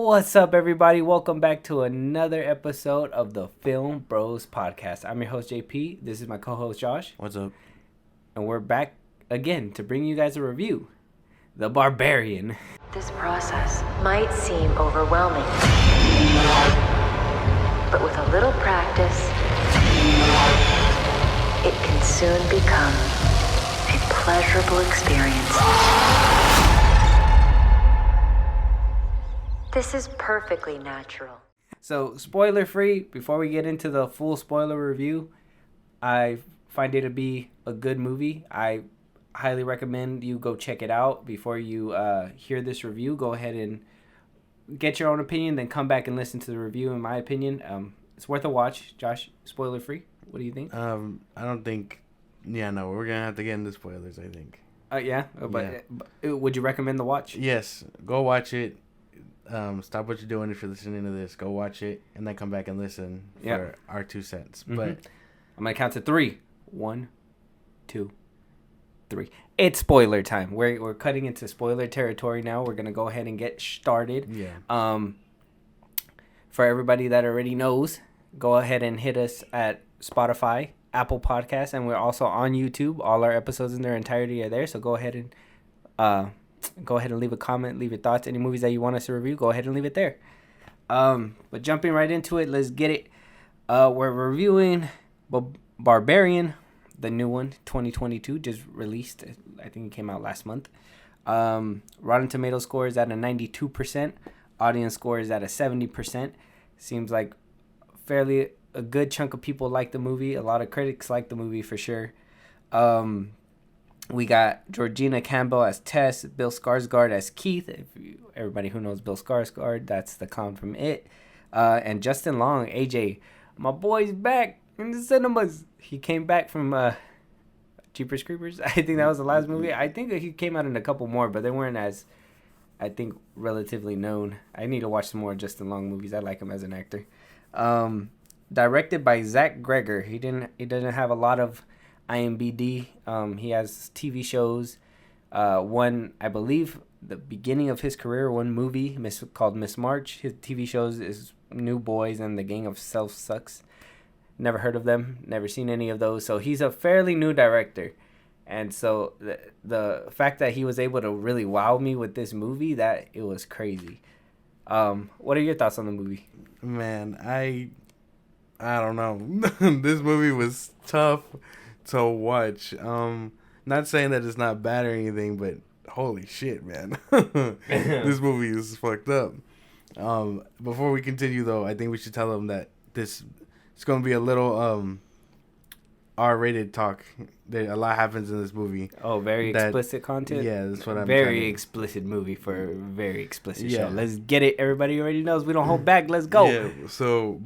What's up, everybody? Welcome back to another episode of the FilmBros podcast. I'm your host, JP. This is my co-host, Josh. What's up? And we're back again to bring you guys a review. The Barbarian. This process might seem overwhelming, but with a little practice, it can soon become a pleasurable experience. This is perfectly natural. So, spoiler free, before we get into the full spoiler review, I find it to be a good movie. I highly recommend you go check it out before you hear this review. Go ahead and get your own opinion, then come back and listen to the review. In my opinion, it's worth a watch. Josh, spoiler free. What do you think? I don't think. Yeah, no, we're gonna have to get into spoilers, I think. But would you recommend the watch? Yes, go watch it. Stop what you're doing if you're listening to this. Go watch it and then come back and listen for our 2 cents. Mm-hmm. But I'm gonna count to 3. 1, 2, 3. It's spoiler time. We're cutting into spoiler territory now. We're gonna go ahead and get started. Yeah. For everybody that already knows, go ahead and hit us at Spotify, Apple Podcasts, and we're also on YouTube. All our episodes in their entirety are there. So go ahead and leave a comment, leave your thoughts. Any movies that you want us to review, go ahead and leave it there. But jumping right into it, let's get it. We're reviewing Barbarian, the new one, 2022, just released. I think it came out last month. Rotten Tomatoes score is at a 92%. Audience score is at a 70%. Seems like fairly a good chunk of people like the movie. A lot of critics like the movie for sure. We got Georgina Campbell as Tess, Bill Skarsgård as Keith. Everybody who knows Bill Skarsgård, that's the clown from It. And Justin Long, AJ, my boy's back in the cinemas. He came back from Jeepers Creepers. I think that was the last movie. I think he came out in a couple more, but they weren't as, I think, relatively known. I need to watch some more Justin Long movies. I like him as an actor. Directed by Zach Greger. He doesn't have a lot of IMDb. He has TV shows. One, I believe, the beginning of his career, one movie called Miss March. His TV shows is New Boys and The Gang of Self Sucks. Never heard of them. Never seen any of those. So he's a fairly new director. And so the fact that he was able to really wow me with this movie, that it was crazy. What are your thoughts on the movie? Man, I don't know. This movie was tough to watch. Not saying that it's not bad or anything, but holy shit, man. This movie is fucked up. Before we continue, though, I think we should tell them that it's going to be a little R-rated talk. A lot happens in this movie. Oh, very explicit content? Yeah, that's what I'm Very explicit movie for a very explicit show. Let's get it. Everybody already knows we don't hold back. Let's go. Yeah,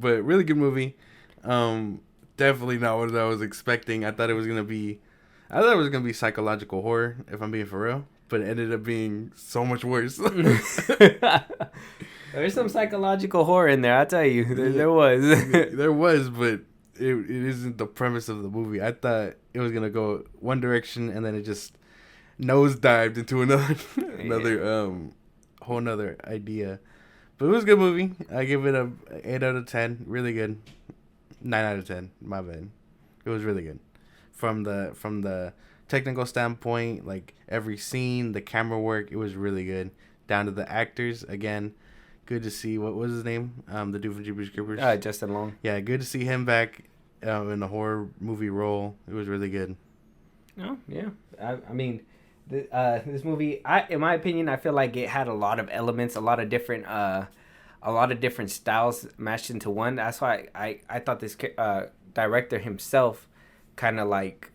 but really good movie. Definitely not what I was expecting. I thought it was gonna be psychological horror, if I'm being for real. But it ended up being so much worse. There's some psychological horror in there, I'll tell you. There was. There was, but it isn't the premise of the movie. I thought it was gonna go one direction and then it just nosedived into another whole nother idea. But it was a good movie. I give it a 8 out of 10. Really good. 9 out of 10. My bad. It was really good. From the technical standpoint, like every scene, the camera work, it was really good. Down to the actors, again, good to see. What was his name? The dude from Jeepers Creepers. Justin Long. Yeah, good to see him back in a horror movie role. It was really good. Oh yeah. I mean, this movie, in my opinion, I feel like it had a lot of elements, a lot of different styles mashed into one. That's why I thought this director himself kind of like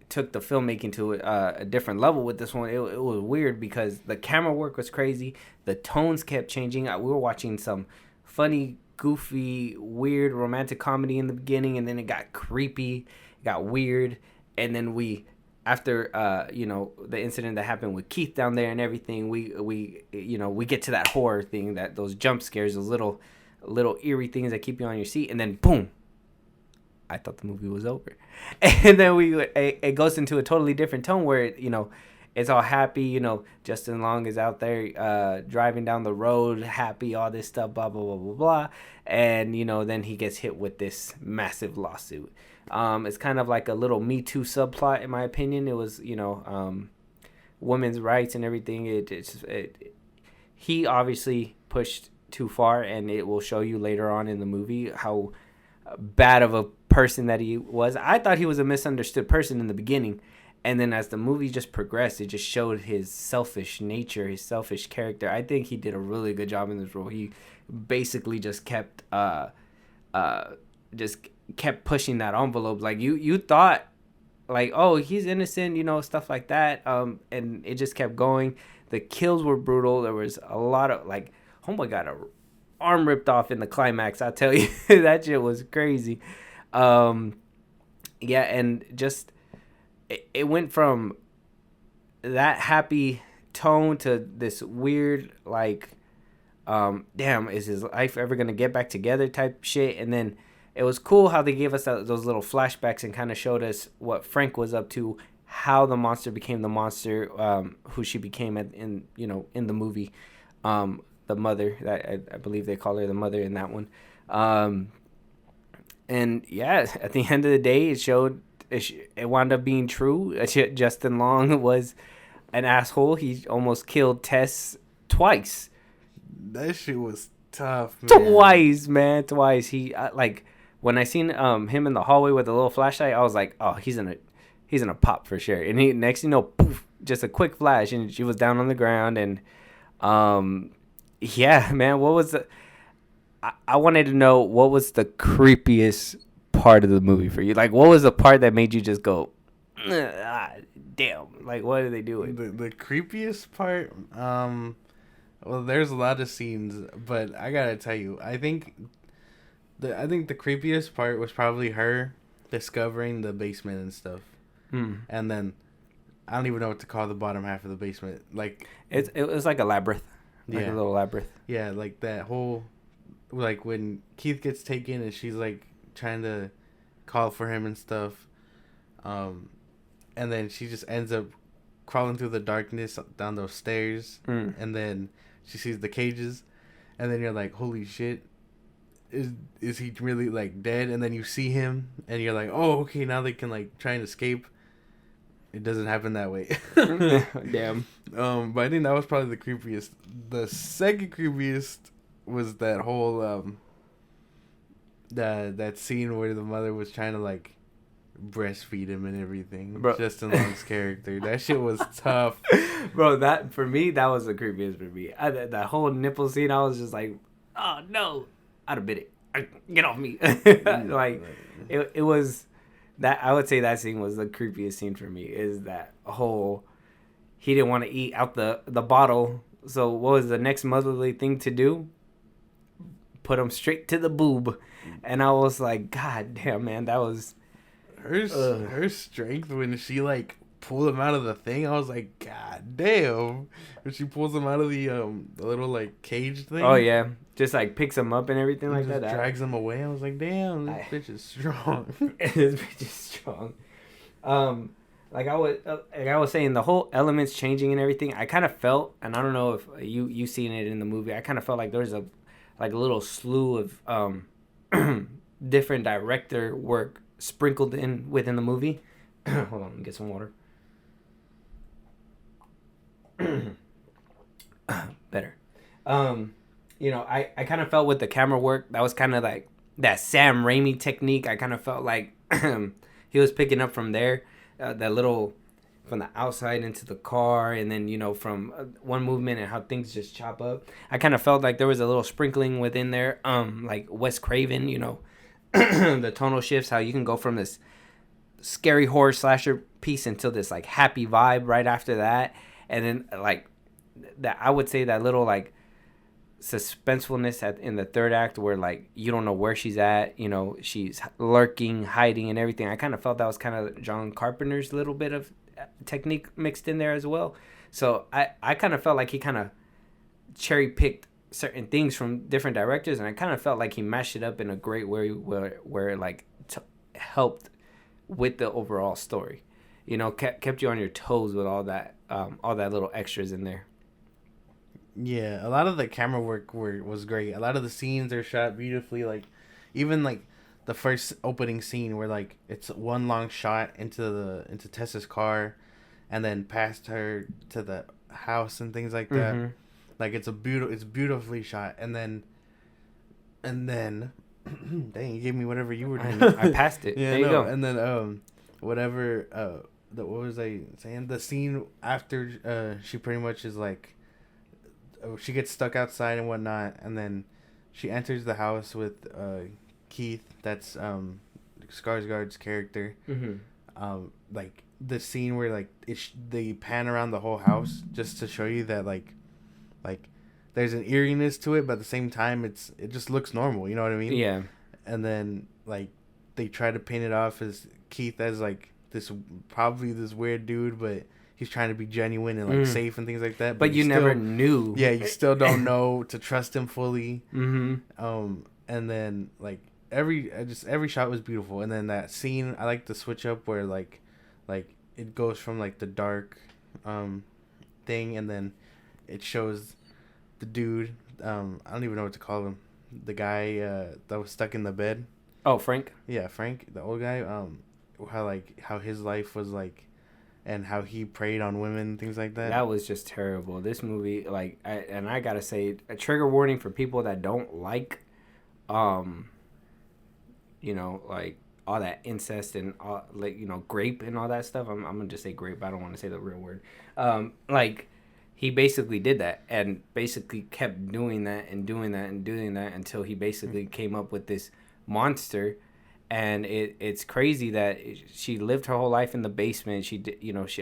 took the filmmaking to a different level with this one. It was weird because the camera work was crazy. The tones kept changing. We were watching some funny, goofy, weird romantic comedy in the beginning, and then it got creepy, it got weird, and then after the incident that happened with Keith down there and everything, we get to that horror thing, that those jump scares, those little eerie things that keep you on your seat, and then boom, I thought the movie was over. And then it goes into a totally different tone where it's all happy, you know, Justin Long is out there driving down the road happy, all this stuff, blah blah blah blah blah, and you know, then he gets hit with this massive lawsuit. It's kind of like a little Me Too subplot, in my opinion. It was, you know, women's rights and everything. He obviously pushed too far, and it will show you later on in the movie how bad of a person that he was. I thought he was a misunderstood person in the beginning, and then as the movie just progressed, it just showed his selfish nature, his selfish character. I think he did a really good job in this role. He basically just kept pushing that envelope. Like you thought, like, oh, he's innocent, you know, stuff like that. And it just kept going. The kills were brutal. There was a lot of, like, homeboy got a arm ripped off in the climax. I tell you, that shit was crazy. Yeah, and just it went from that happy tone to this weird, like, damn, is his life ever gonna get back together type shit. And then it was cool how they gave us those little flashbacks and kind of showed us what Frank was up to, how the monster became the monster, who she became in the movie, the mother, that I believe they call her the mother in that one. And yeah, at the end of the day, it wound up being true. Justin Long was an asshole. He almost killed Tess twice. That shit was tough, man. Twice. He like, when I seen him in the hallway with a little flashlight, I was like, oh, he's gonna pop for sure. And he, next you know, poof, just a quick flash, and she was down on the ground. And yeah, man, what was the? I wanted to know, what was the creepiest part of the movie for you? Like, what was the part that made you just go, damn? Like, what are they doing? The creepiest part, well, there's a lot of scenes, but I gotta tell you, I think the creepiest part was probably her discovering the basement and stuff. And then I don't even know what to call the bottom half of the basement. Like, it was like a labyrinth, like a little labyrinth. Yeah, like that whole, like when Keith gets taken and she's like trying to call for him and stuff, and then she just ends up crawling through the darkness down those stairs, and then she sees the cages, and then you're like, holy shit, is he really like dead? And then you see him, and you're like, oh, okay, now they can like try and escape. It doesn't happen that way. Damn. But I think that was probably the creepiest. The second creepiest was that whole that scene where the mother was trying to like breastfeed him and everything. Bro. Justin Long's character. That shit was tough. Bro, that for me, that was the creepiest for me. That whole nipple scene, I was just like, oh no, I'd have bit it. Get off me. Like, it was that, I would say that scene was the creepiest scene for me, is that whole, he didn't want to eat out the bottle. So what was the next motherly thing to do? Put him straight to the boob. And I was like, God damn, man, that was her strength when she like pulled him out of the thing. I was like, God damn. When she pulls him out of the little like cage thing. Oh yeah, just like picks him up and everything like that. Drags him away. I was like, damn, this bitch is strong. This bitch is strong. Like I was saying, the whole elements changing and everything, I kind of felt, and I don't know if you seen it in the movie, I kind of felt like there was a little slew of different director work sprinkled in within the movie. Hold on, let me get some water. Better. You know, I kind of felt with the camera work, that was kind of like that Sam Raimi technique. I kind of felt like he was picking up from there, that little, from the outside into the car, and then, you know, from one movement and how things just chop up. I kind of felt like there was a little sprinkling within there, like Wes Craven, you know, the tonal shifts, how you can go from this scary horror slasher piece into this like happy vibe right after that, and then like that, I would say that little like suspensefulness in the third act where like you don't know where she's at, you know, she's lurking, hiding, and everything. I kind of felt that was kind of John Carpenter's little bit of technique mixed in there as well. So I kind of felt like he kind of cherry picked certain things from different directors, and I kind of felt like he mashed it up in a great way where it like helped with the overall story. kept you on your toes with all that little extras in there. Yeah, a lot of the camera work was great. A lot of the scenes are shot beautifully. Like, even like the first opening scene where like it's one long shot into Tessa's car, and then past her to the house and things like that. Mm-hmm. Like it's beautifully shot. And then dang, you gave me whatever you were doing. I passed it. Yeah, there you go. And then whatever what was I saying? The scene after she pretty much is like, she gets stuck outside and whatnot, and then she enters the house with Keith. That's Skarsgård's character. Mm-hmm. Like the scene where like they pan around the whole house just to show you that like there's an eeriness to it, but at the same time it just looks normal. You know what I mean? Yeah. And then like they try to paint it off as Keith as like this weird dude, but he's trying to be genuine and like safe and things like that. But you never knew. Yeah, you still don't know to trust him fully. Mm-hmm. And then like every shot was beautiful. And then that scene, I like the switch up where like it goes from like the dark thing, and then it shows the dude. I don't even know what to call him. The guy that was stuck in the bed. Oh, Frank. Yeah, Frank, the old guy. How his life was like, and how he preyed on women and things like that. That was just terrible. This movie, like, I gotta say, a trigger warning for people that don't like, like all that incest and all, like, grape and all that stuff. I'm gonna just say grape. I don't want to say the real word. Like, he basically did that and basically kept doing that and doing that and doing that until he basically came up with this monster. And it's crazy that she lived her whole life in the basement. She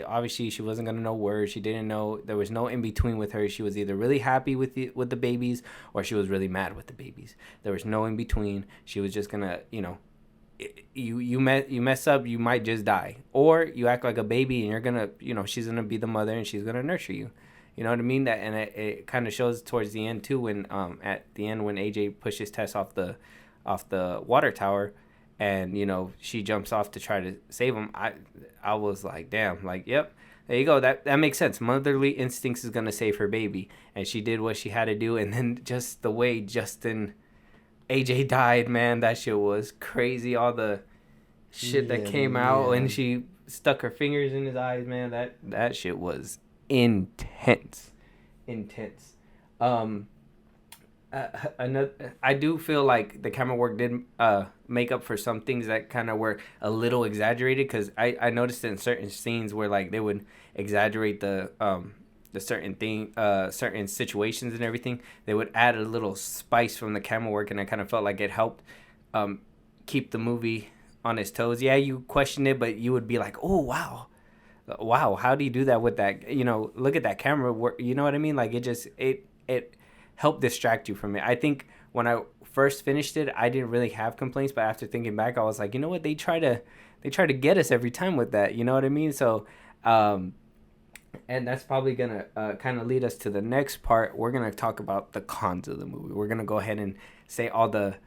obviously she wasn't gonna know words. She didn't know, there was no in between with her. She was either really happy with the babies or she was really mad with the babies. There was no in between. She was just gonna, you mess up, you might just die, or you act like a baby and you're gonna, she's gonna be the mother and she's gonna nurture you. You know what I mean? That, and it kind of shows towards the end too, when at the end when AJ pushes Tess off the water tower. And she jumps off to try to save him. I was like, damn, like, yep, there you go. That makes sense. Motherly instincts is gonna save her baby, and she did what she had to do. And then just the way AJ died, man, that shit was crazy. All the shit that came out, and she stuck her fingers in his eyes, man. That shit was intense. I do feel like the camera work did make up for some things that kind of were a little exaggerated, because I noticed in certain scenes where like they would exaggerate the certain situations and everything, they would add a little spice from the camera work, and I kind of felt like it helped keep the movie on its toes. Yeah, you question it, but you would be like, oh wow, how do you do that with that? Look at that camera work. You know what I mean? Like it help distract you from it. I think when I first finished it, I didn't really have complaints, but after thinking back, I was like, you know what? They try to get us every time with that. You know what I mean? So, and that's probably gonna kind of lead us to the next part. We're gonna talk about the cons of the movie. We're gonna go ahead and say all the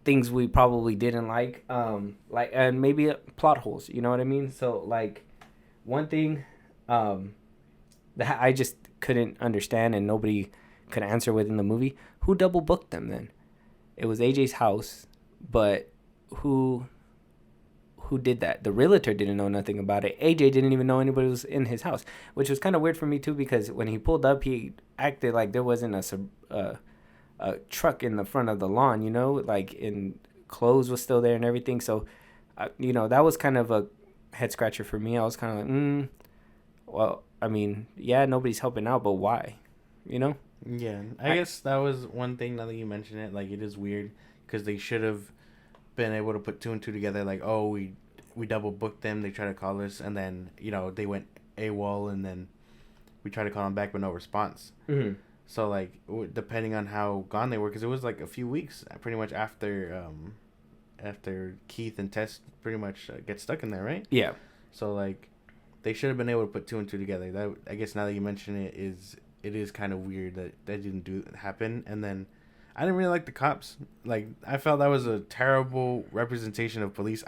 things we probably didn't like, and maybe plot holes. You know what I mean? So, like, one thing that I just couldn't understand, and nobody could answer within the movie, who double booked them then? It was AJ's house, but who did that? The realtor didn't know nothing about it. AJ didn't even know anybody was in his house, which was kind of weird for me too, because when he pulled up, he acted like there wasn't a truck in the front of the lawn, like, in clothes was still there and everything. So that was kind of a head scratcher for me. I was kind of like, well, I mean, yeah, nobody's helping out, but why? Yeah, I guess that was one thing. Now that you mention it, like, it is weird because they should have been able to put two and two together. Like, oh, we double booked them. They tried to call us, and then they went AWOL, and then we tried to call them back, but no response. Mm-hmm. So like, depending on how gone they were, because it was like a few weeks, pretty much after Keith and Tess pretty much get stuck in there, right? Yeah. So like, they should have been able to put two and two together. That, I guess, now that you mention it, it is kind of weird that didn't happen. And then I didn't really like the cops. Like, I felt that was a terrible representation of police.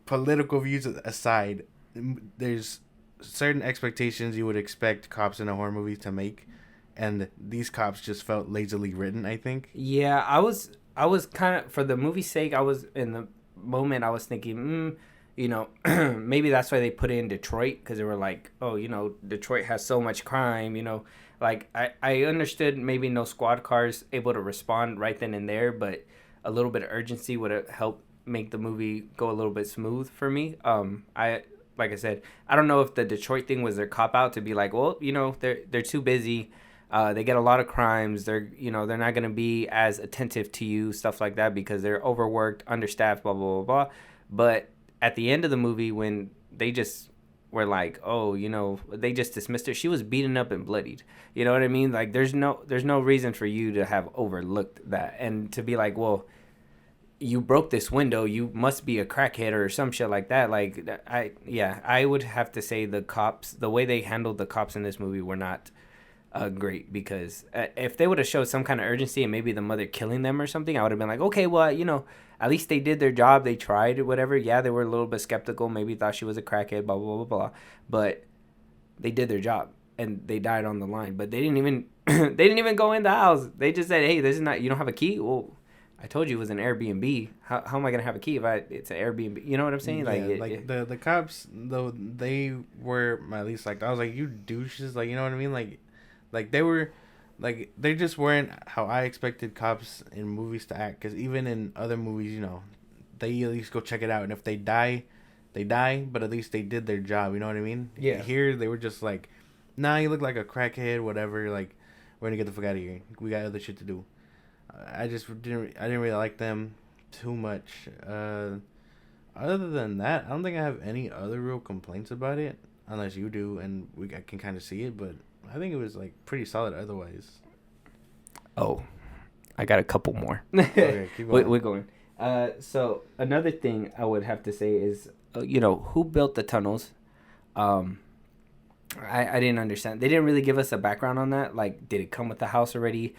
political views aside, there's certain expectations you would expect cops in a horror movie to make, and these cops just felt lazily written, I think. Yeah, I was kind of, for the movie's sake, I was in the moment, I was thinking, maybe that's why they put it in Detroit, because they were like, oh, Detroit has so much crime, like I understood maybe no squad cars able to respond right then and there, but a little bit of urgency would have helped make the movie go a little bit smooth for me. Like I said, I don't know if the Detroit thing was their cop out to be like, well, they're too busy. They get a lot of crimes. They're not gonna be as attentive to you, stuff like that, because they're overworked, understaffed, blah blah blah blah. But at the end of the movie, when they just were like, oh, they just dismissed her. She was beaten up and bloodied. You know what I mean? Like, there's no reason for you to have overlooked that and to be like, well, you broke this window, you must be a crackhead or some shit like that. Like, I would have to say the way they handled the cops in this movie were not great, because if they would have showed some kind of urgency and maybe the mother killing them or something, I would have been like, okay, well, at least they did their job, they tried or whatever. Yeah, they were a little bit skeptical, maybe thought she was a crackhead, blah blah blah blah, but they did their job and they died on the line. But they didn't even go in the house. They just said, hey, this is not, you don't have a key. Well, I told you it was an Airbnb. How am I gonna have a key if it's an Airbnb? You know what I'm saying? Yeah, the cops, though, they were at least like, I was like, you douches, like, you know what I mean? Like they were, like, they just weren't how I expected cops in movies to act. Because even in other movies, they at least go check it out, and if they die, they die. But at least they did their job. You know what I mean? Yeah. Here they were just like, nah, you look like a crackhead, whatever. Like, we're gonna get the fuck out of here. We got other shit to do. I didn't really like them too much. Other than that, I don't think I have any other real complaints about it, unless you do, and I can kind of see it. But I think it was like pretty solid otherwise. Oh, I got a couple more. Okay, keep going. We're going. So another thing I would have to say is, who built the tunnels? I didn't understand. They didn't really give us a background on that. Like, did it come with the house already?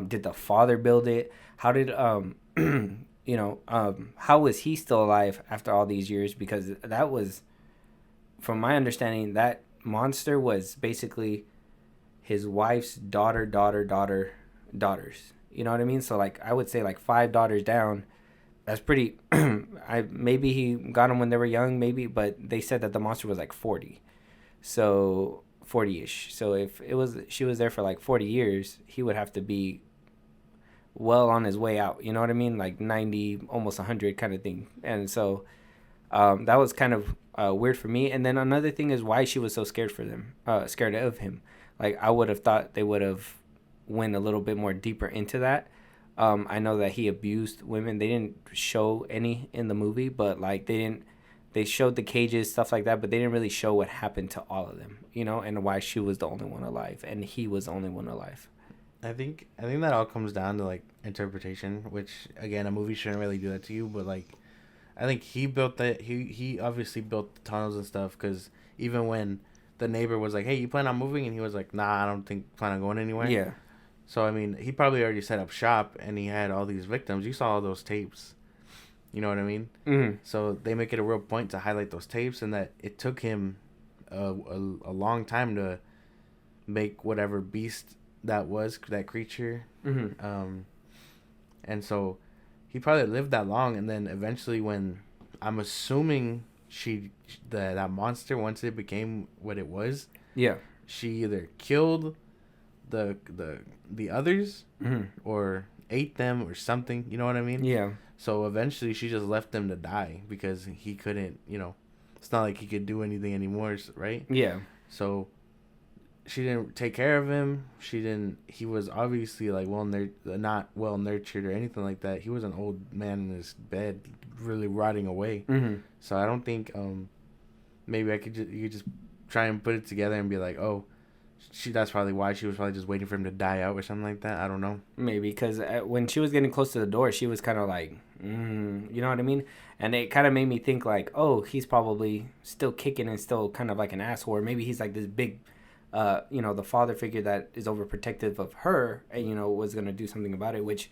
Did the father build it? How did how was he still alive after all these years? Because that was, from my understanding, that monster was basically his wife's daughters. You know what I mean? So, like, I would say like 5 daughters down. That's pretty. Maybe he got them when they were young, maybe, but they said that the monster was like 40. So 40-ish. So if she was there for like 40 years, he would have to be well on his way out. You know what I mean? Like 90, almost 100 kind of thing. And so that was kind of weird for me. And then another thing is why she was so scared of him. Like, I would have thought they would have went a little bit more deeper into that. I know that he abused women. They didn't show any in the movie, but like they showed the cages, stuff like that, but they didn't really show what happened to all of them, and why she was the only one alive and he was the only one alive. I think that all comes down to like interpretation, which again, a movie shouldn't really do that to you, but like, I think he built that. He obviously built the tunnels and stuff, because even when the neighbor was like, "Hey, you plan on moving?" and he was like, "Nah, I don't plan on going anywhere." Yeah. So I mean, he probably already set up shop, and he had all these victims. You saw all those tapes. You know what I mean? Mm-hmm. So they make it a real point to highlight those tapes, and that it took him a long time to make whatever beast that was, that creature. Mm-hmm. And so he probably lived that long, and then eventually, when I'm assuming that monster, once it became what it was, yeah, she either killed the others, mm-hmm. or ate them or something. You know what I mean? Yeah. So eventually she just left them to die, because he couldn't, it's not like he could do anything anymore, right? Yeah. So she didn't take care of him. He was obviously like not well nurtured or anything like that. He was an old man in his bed, really rotting away. Mm-hmm. So I don't think, maybe you could just try and put it together and be like, oh, that's probably why she was probably just waiting for him to die out or something like that. I don't know. Maybe because when she was getting close to the door, she was kind of like, you know what I mean? And it kind of made me think like, oh, he's probably still kicking and still kind of like an asshole. Or maybe he's like this big, the father figure that is overprotective of her and, was going to do something about it, which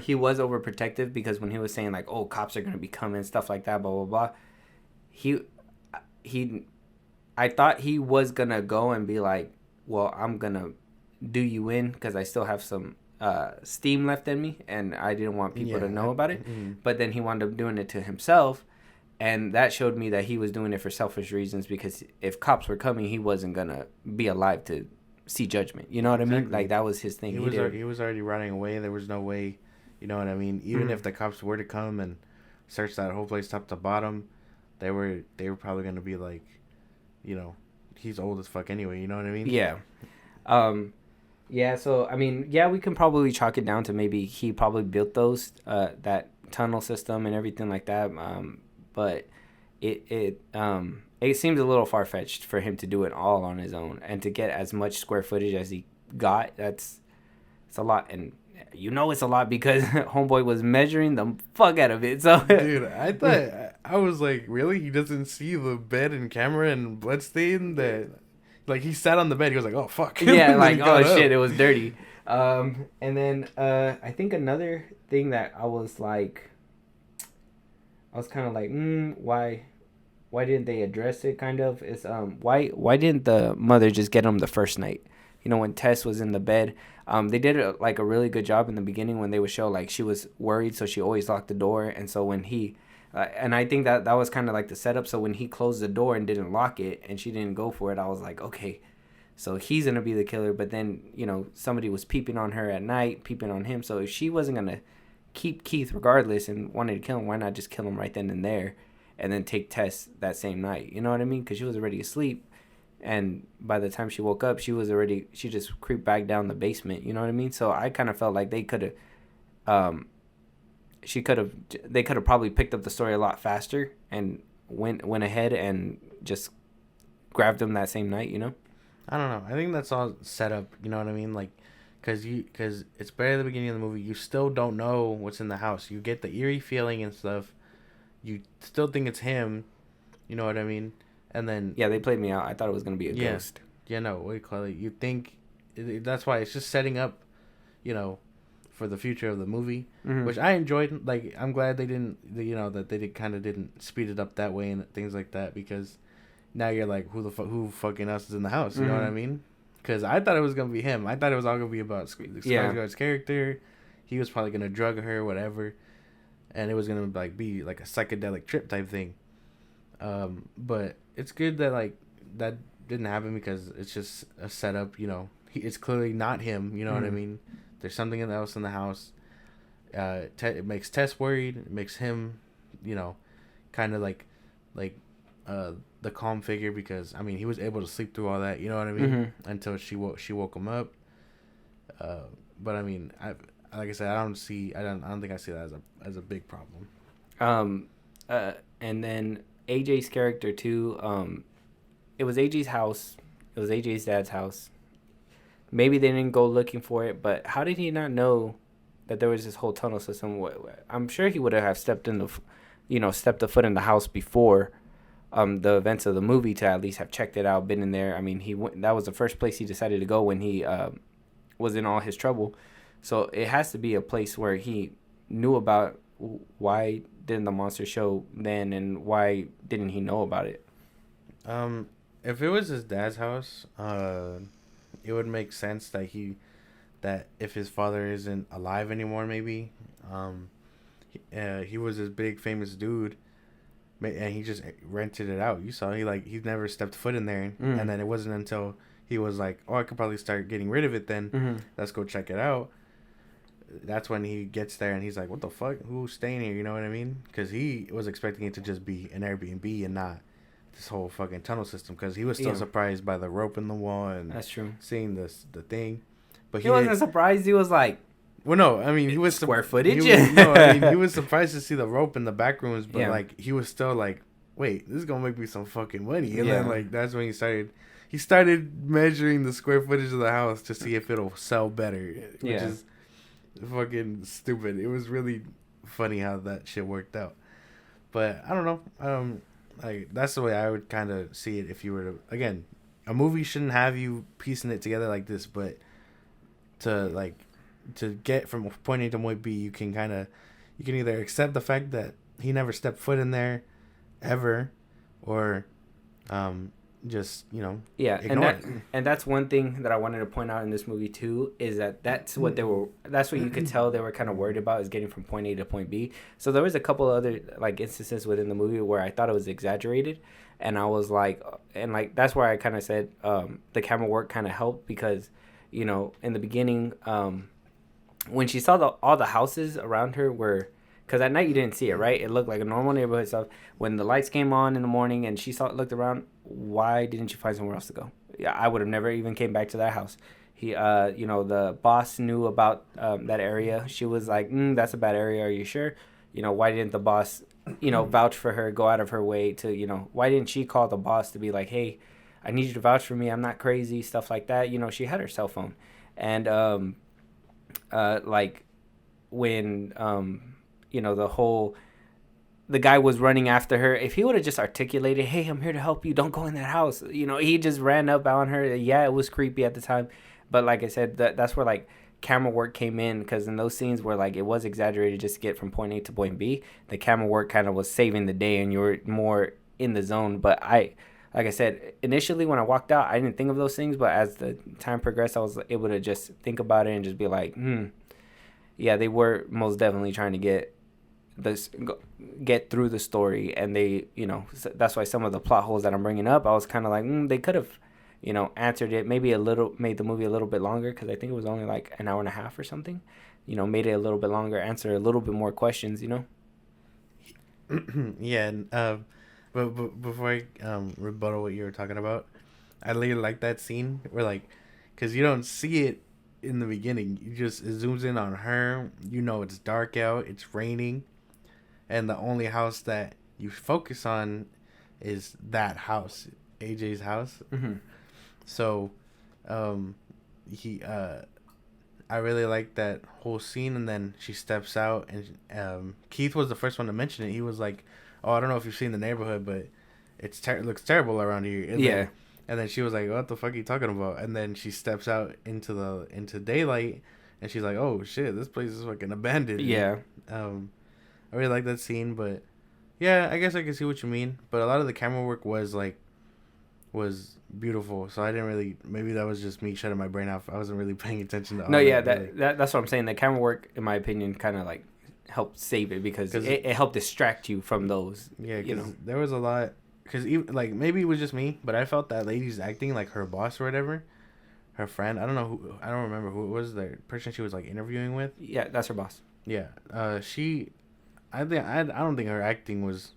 he was overprotective, because when he was saying like, oh, cops are going to be coming, stuff like that, blah, blah, blah. he he I thought he was gonna go and be like, well, I'm gonna do you in because I still have some steam left in me, and I didn't want people to know about it. But then he wound up doing it to himself, and that showed me that he was doing it for selfish reasons, because if cops were coming, he wasn't gonna be alive to see judgment. You know what I mean? Like, that was his thing. He was already running away. There was no way, you know what I mean? Even if the cops were to come and search that whole place top to bottom, they were probably gonna be like, you know, he's old as fuck anyway. You know what I mean? Yeah. Yeah. So I mean, yeah, we can probably chalk it down to maybe he probably built those that tunnel system and everything like that. But it seems a little far fetched for him to do it all on his own and to get as much square footage as he got. It's a lot, and it's a lot because homeboy was measuring the fuck out of it. So dude, I thought I was like, really? He doesn't see the bed and camera and bloodstain that, like, he sat on the bed. He was like, oh fuck. Yeah, like, oh shit, it was dirty. And then I think another thing that I was kind of like, why didn't they address it? Kind of is why didn't the mother just get him the first night? When Tess was in the bed, they did a really good job in the beginning when they would show like she was worried, so she always locked the door, and so when he, and I think that was kind of like the setup. So when he closed the door and didn't lock it, and she didn't go for it, I was like, okay, so he's gonna be the killer. But then somebody was peeping on her at night, peeping on him. So if she wasn't gonna keep Keith regardless and wanted to kill him, why not just kill him right then and there, and then take Tess that same night? You know what I mean? Because she was already asleep. And by the time she woke up, she just creeped back down the basement. You know what I mean? So I kind of felt like they could have, they could have probably picked up the story a lot faster and went ahead and just grabbed them that same night. I don't know. I think that's all set up. You know what I mean? Like, cause it's better at the beginning of the movie. You still don't know what's in the house. You get the eerie feeling and stuff. You still think it's him. You know what I mean? And then they played me out. I thought it was gonna be a ghost. Yeah, no, what do you call it? You think that's why it's just setting up, for the future of the movie, which I enjoyed. Like, I'm glad they didn't, that they didn't speed it up that way and things like that, because now you're like, who fucking else is in the house? You know what I mean? Because I thought it was gonna be him. I thought it was all gonna be about Skarsgård's character. He was probably gonna drug her, whatever, and it was gonna be like a psychedelic trip type thing. But it's good that that didn't happen, because it's just a setup. It's clearly not him. You know what I mean? There's something else in the house. It makes Tess worried. It makes him, kind of like the calm figure, because I mean he was able to sleep through all that. You know what I mean? Until she woke him up. But I mean, like I said, I don't think I see that as a big problem. And then AJ's character too. It was AJ's house. It was AJ's dad's house. Maybe they didn't go looking for it, but how did he not know that there was this whole tunnel system? I'm sure he would have stepped a foot in the house before the events of the movie to at least have checked it out, been in there. I mean, that was the first place he decided to go when he was in all his trouble. So it has to be a place where he knew about. Why didn't the monster show then, and why didn't he know about it? If it was his dad's house, it would make sense that if his father isn't alive anymore, maybe, he was this big famous dude, and he just rented it out. You saw he never stepped foot in there, and then it wasn't until he was like, oh, I could probably start getting rid of it then. Let's go check it out. That's when he gets there and he's like, what the fuck? Who's staying here? You know what I mean? Because he was expecting it to just be an Airbnb and not this whole fucking tunnel system, because he was still surprised by the rope in the wall and that's true, seeing the thing. But he wasn't surprised. He was like, well, no, I mean, he was square footage. He was surprised to see the rope in the back rooms, but he was still like, wait, this is gonna make me some fucking money. And then that's when he started measuring the square footage of the house to see if it'll sell better, which is fucking stupid. It was really funny how that shit worked out. But I don't know. That's the way I would kind of see it. If you were to, again, a movie shouldn't have you piecing it together like this, but to get from point A to point B, you can either accept the fact that he never stepped foot in there ever, or just Yeah, ignore it. and that's one thing that I wanted to point out in this movie too, is that that's what you could tell they were kind of worried about, is getting from point A to point B. So there was a couple other like instances within the movie where I thought it was exaggerated, and I was like, and like that's where I kind of said the camera work kind of helped, because in the beginning, when she saw all the houses around her were, because at night you didn't see it, right? It looked like a normal neighborhood stuff. When the lights came on in the morning and she looked around, why didn't you find somewhere else to go? Yeah, I would have never even came back to that house. The boss knew about that area. She was like, that's a bad area. Are you sure? Why didn't the boss, vouch for her, go out of her way to, why didn't she call the boss to be like, hey, I need you to vouch for me. I'm not crazy, stuff like that. She had her cell phone. And, like when, the guy was running after her. If he would have just articulated, hey, I'm here to help you, don't go in that house, he just ran up on her. Yeah, it was creepy at the time, but like I said, that's where like camera work came in, because in those scenes where like it was exaggerated just to get from point A to point B, the camera work kind of was saving the day and you were more in the zone. But like I said, initially when I walked out, I didn't think of those things, but as the time progressed, I was able to just think about it and just be like, yeah, they were most definitely trying to get through the story. And they, that's why some of the plot holes that I'm bringing up, I was kind of like, they could have, answered it, maybe made the movie a little bit longer, because I think it was only like an hour and a half or something, made it a little bit longer, answer a little bit more questions, Yeah, and but before I rebuttal what you were talking about, I really like that scene where, like, because you don't see it in the beginning, it zooms in on her. It's dark out, it's raining, and the only house that you focus on is that house, AJ's house. Mm-hmm. So, I really like that whole scene, and then she steps out, and Keith was the first one to mention it. He was like, "Oh, I don't know if you've seen the neighborhood, but it looks terrible around here." And then she was like, "What the fuck are you talking about?" And then she steps out into daylight, and she's like, "Oh shit, this place is fucking abandoned." Yeah. I really like that scene, but yeah, I guess I can see what you mean. But a lot of the camera work was beautiful, so I didn't really. Maybe that was just me shutting my brain off. I wasn't really paying attention to all that's what I'm saying. The camera work, in my opinion, kind of like helped save it, because it helped distract you from don't there was a lot. Because even like maybe it was just me, but I felt that lady's acting, like her boss or whatever, her friend. I don't remember who it was. The person she was like interviewing with. Yeah, that's her boss. Yeah. I don't think her acting was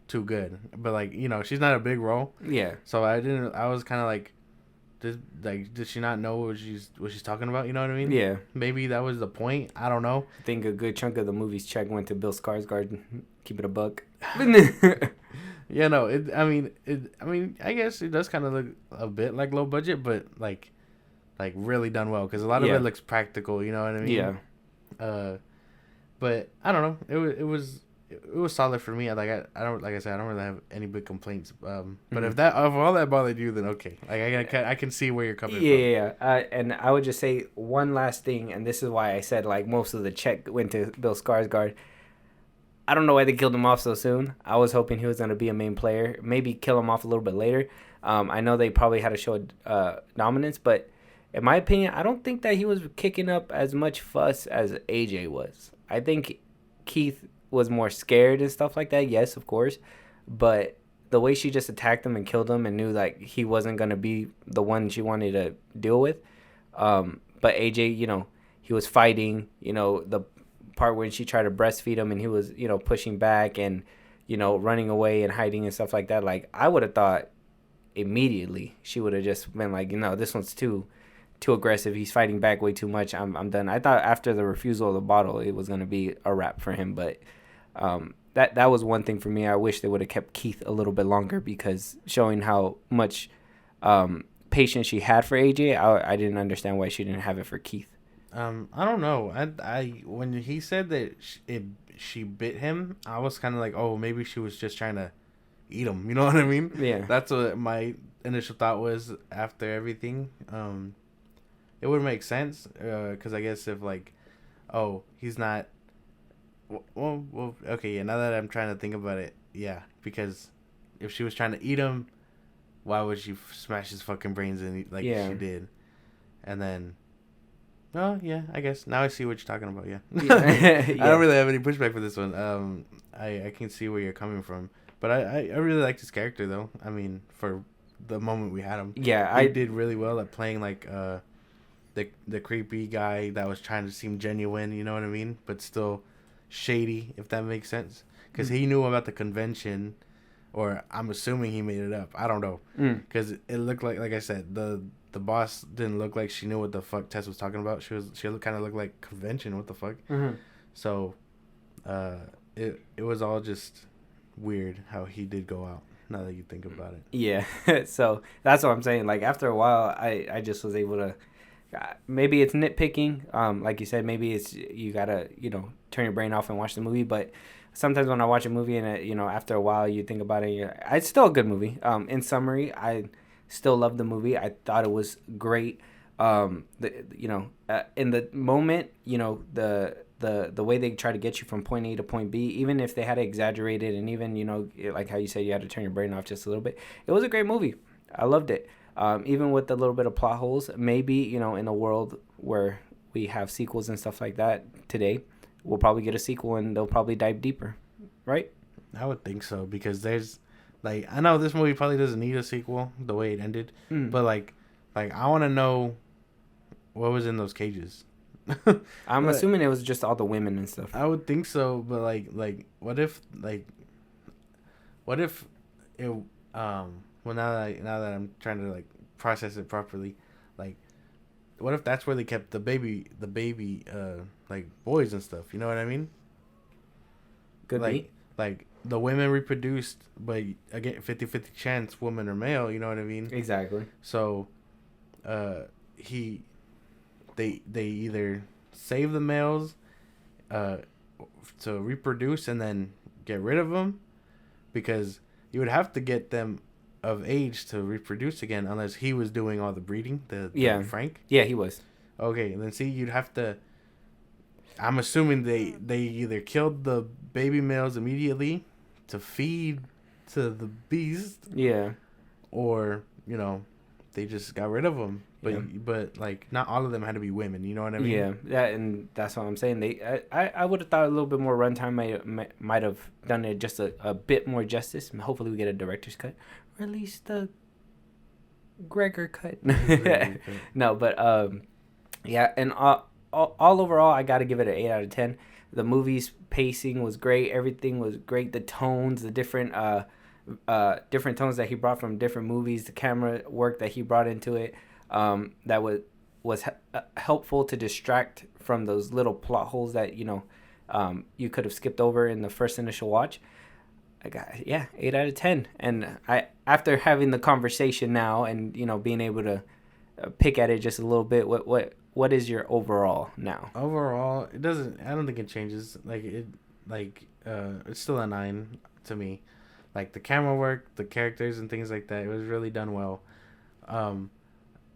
too good, but like she's not a big role. Yeah. So I was kind of like, did she not know what she's talking about? You know what I mean? Yeah. Maybe that was the point. I don't know. I think a good chunk of the movie's check went to Bill Skarsgård. Keep it a buck. Yeah, no. I mean, I guess it does kind of look a bit like low budget, but like really done well, because a lot of it looks practical. You know what I mean? Yeah. But I don't know. It was solid for me. I don't really have any big complaints. But if all that bothered you, then okay. Like I can see where you're coming from. Yeah. And I would just say one last thing, and this is why I said like most of the check went to Bill Skarsgård. I don't know why they killed him off so soon. I was hoping he was going to be a main player. Maybe kill him off a little bit later. I know they probably had to show dominance, but in my opinion, I don't think that he was kicking up as much fuss as AJ was. I think Keith was more scared and stuff like that. Yes, of course. But the way she just attacked him and killed him and knew like he wasn't going to be the one she wanted to deal with. But AJ, he was fighting, the part when she tried to breastfeed him and he was pushing back and running away and hiding and stuff like that. Like I would have thought immediately she would have just been like, this one's too aggressive, he's fighting back way too much, I'm done. I thought after the refusal of the bottle it was going to be a wrap for him, but that was one thing for me. I wish they would have kept Keith a little bit longer, because showing how much patience she had for AJ, I didn't understand why she didn't have it for Keith. I don't know. I when he said that she bit him, I was kind of like, oh, maybe she was just trying to eat him. You know what I mean? Yeah. That's what my initial thought was after everything. It would make sense, because I guess if like, oh, he's not. Well, okay. Yeah. Now that I'm trying to think about it, yeah, because if she was trying to eat him, why would she smash his fucking brains in like she did? And then, oh yeah, I guess now I see what you're talking about. Yeah, I don't really have any pushback for this one. I can see where you're coming from, but I really liked his character though. I mean, for the moment we had him, he did really well at playing like the creepy guy that was trying to seem genuine. You know what I mean? But still shady, if that makes sense. Because he knew about the convention, or I'm assuming he made it up. I don't know. Because it looked like I said, the boss didn't look like she knew what the fuck Tess was talking about. She kind of looked like convention. What the fuck? So, it was all just weird how he did go out. Now that you think about it. Yeah. So that's what I'm saying. Like after a while, I just was able to. Maybe it's nitpicking. Like you said, maybe it's you gotta turn your brain off and watch the movie. But sometimes when I watch a movie and after a while you think about it, it's still a good movie. In summary, I still love the movie. I thought it was great. In the moment, the way they try to get you from point A to point B, even if they had to exaggerate it, and even like how you said you had to turn your brain off just a little bit, it was a great movie. I loved it. Even with the little bit of plot holes, maybe in a world where we have sequels and stuff like that today, we'll probably get a sequel and they'll probably dive deeper, right? I would think so, because there's I know this movie probably doesn't need a sequel the way it ended, but like I want to know what was in those cages. I'm assuming it was just all the women and stuff. I would think so, but what if it well, now that I'm trying to process it properly, what if that's where they kept the baby boys and stuff? You know what I mean? Could be. The women reproduced, but again, 50-50 chance, woman or male. You know what I mean? Exactly. So, they either save the males, to reproduce and then get rid of them, because you would have to get them of age to reproduce again, unless he was doing all the breeding. The Frank. Yeah, he was. Okay, and then you'd have to. I'm assuming they either killed the baby males immediately to feed to the beast. Yeah. Or they just got rid of them. But not all of them had to be women. You know what I mean? Yeah, and that's what I'm saying. I would have thought a little bit more runtime might have done it just a bit more justice. Hopefully we get a director's cut, or at least the Gregor cut. No, but yeah, and all overall, I got to give it an 8 out of 10. The movie's pacing was great. Everything was great. The tones, the different tones that he brought from different movies, the camera work that he brought into it. That was helpful to distract from those little plot holes that you could have skipped over in the first initial watch. I got 8 out of 10. And I, after having the conversation now and being able to pick at it just a little bit, what is your overall now? Overall, it doesn't. I don't think it changes. It's still a 9 to me. The camera work, the characters and things like that, it was really done well.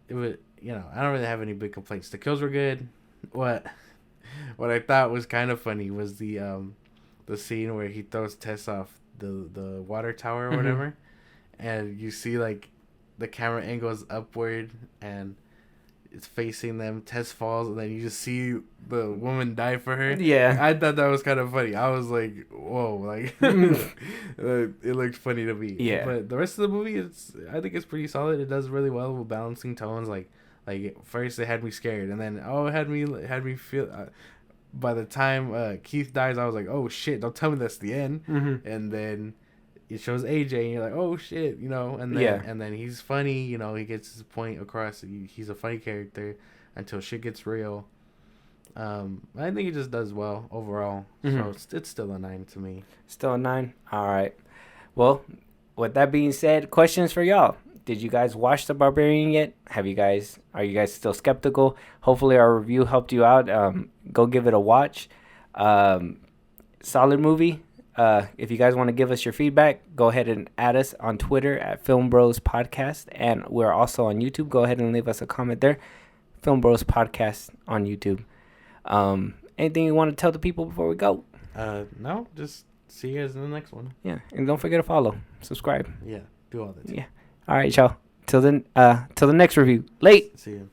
It was, I don't really have any big complaints. The kills were good. What I thought was kind of funny was the scene where he throws Tess off the water tower or whatever, and you see the camera angles upward and it's facing them. Tess falls, and then you just see the woman die for her. Yeah, I thought that was kind of funny. I was like, whoa, it looked funny to me. Yeah, but the rest of the movie, I think it's pretty solid. It does really well with balancing tones. First it had me scared, and then it had me feel. By the time Keith dies, I was like, oh shit! Don't tell me that's the end. And then it shows AJ, and you're like, oh shit, and then he's funny, he gets his point across. He's a funny character until shit gets real. I think he just does well overall. So it's still a 9 to me. Still a 9. All right. Well, with that being said, questions for y'all. Did you guys watch The Barbarian yet? Are you guys still skeptical? Hopefully our review helped you out. Go give it a watch. Solid movie. If you guys want to give us your feedback, go ahead and add us on Twitter at FilmBros Podcast, and we're also on YouTube. Go ahead and leave us a comment there. FilmBros Podcast on YouTube. Anything you want to tell the people before we go? No, just see you guys in the next one. Yeah, and don't forget to follow, subscribe. Yeah, do all that. Yeah. All right, y'all. Till the next review. Late. See you.